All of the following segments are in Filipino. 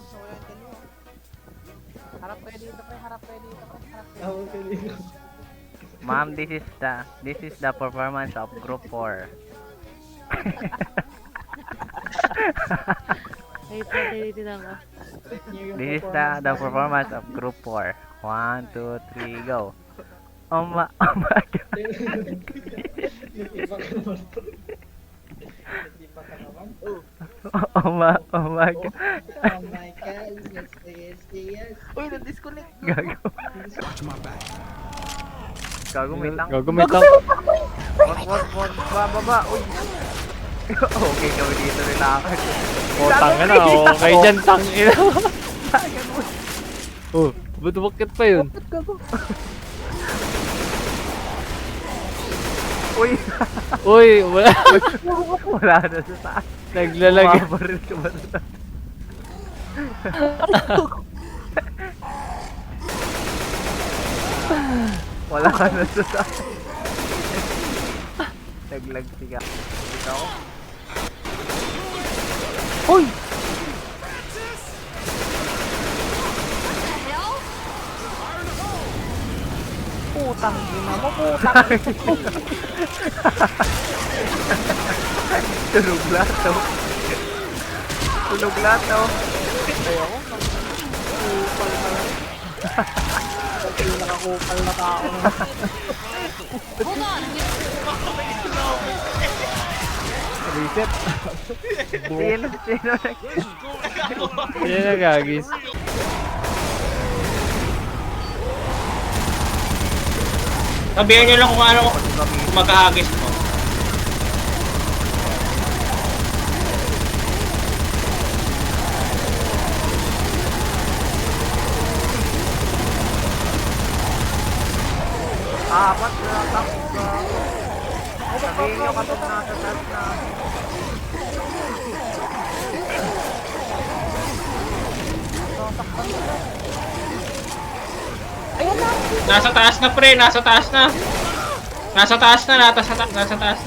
ano. Harap kayo dito, pre. Harap kayo dito, pre. Harap kayo dito. Ma'am, this is the performance of Group 4. Ay, patilitin ako. This is the performance of Group 4. 1, 2, 3, go. Oh my God. Oh my God. Oh my God. Yes. Uy, na-disconnect. Gago. Gago, may tank. Gago may tank. Wag. Baba. Uy. Okay, kami dito nilakad. Oh, tanga na. Okay dyan, tang ina. Oh, bakit pa yun? Uy. Uy, wala. Wala na sa taas. Naglalagay. Bumabaril ka ba na? Wala ka na sa taas. Naglagsi ka. Dito ako. Uy! Putang ina mo, putang ina. Tunog lahat to. Tunog lahat to. Ayoko. Kupal ka lang. Pinakakupal na tao. Reset. Sino? Yan na gagis. Sabihan nyo lang kung ano magkahagis mo. Apat na takot ka. Sabihin nyo kapag nasa taas na. Nasa taas na pre, nasa taas na. Nasa taas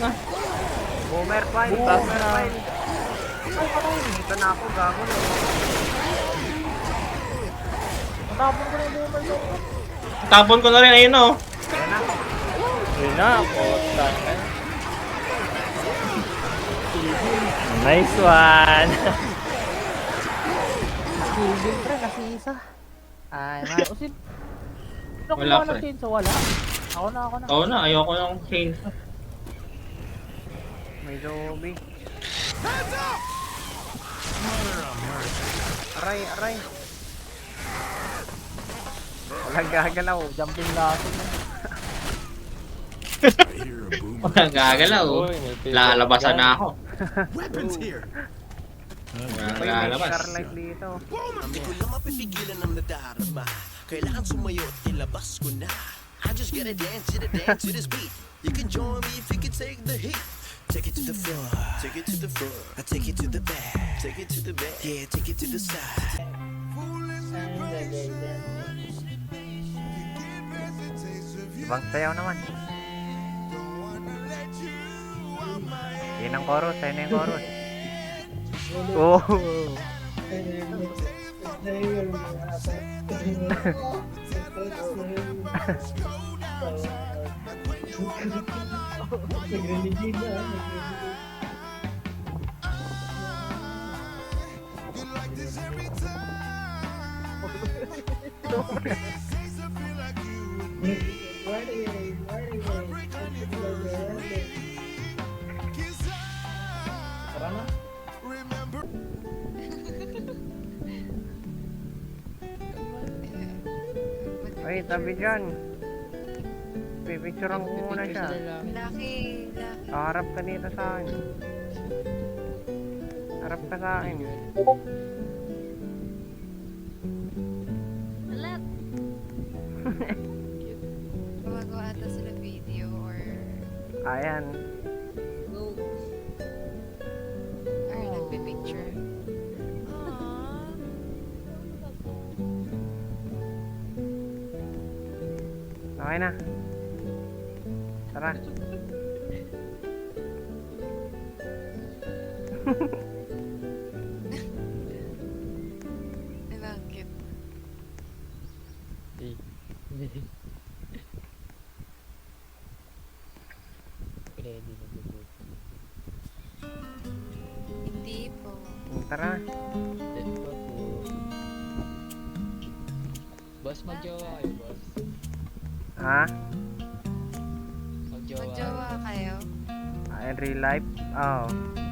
na. Boomer fine. Dito na ako, gago na. Matapon ko na yung boomer ko. Tapon ko na rin, ayun o. Ayan na. Yun na, puta. Nice one. Silvin, pre, nasisa. Ay, mausin. Wala, Wala, pre. wala. Ako na. Oo na, ayoko yung chain. May zombie. Aray. Walang gagalaw. Jumping lasso. Walang gagalaw. Uy, may pizza. Lalabasan na ako. Uy, Walang may lalabas. Starlight dito. Di ko lang mapipigilan ang nadarama. Kailangan sumayo at ilabas ko na. I just gotta dance to this beat. You can join me if you can take the heat. Take it to the floor, take it to the floor. I take it to the back, take it to the back. Yeah, take it to the side. Ibang sayaw naman. Yun ang chorus, ayun na yung chorus. Oh! Ay, tabi dyan. Pipicturean ko muna siya. Laki. Harap ka dito sa akin. Harap ka sa akin. Alat. Gumagawa ata sila video or... Ayan. Or nagpipicture. Aww. Okay na. Tara. Ready na po. Hindi po. Tara. Dead pa po. Boss, magjowa kayo, boss. Ha? Magjowa. Magjowa kayo. In real life? Oh.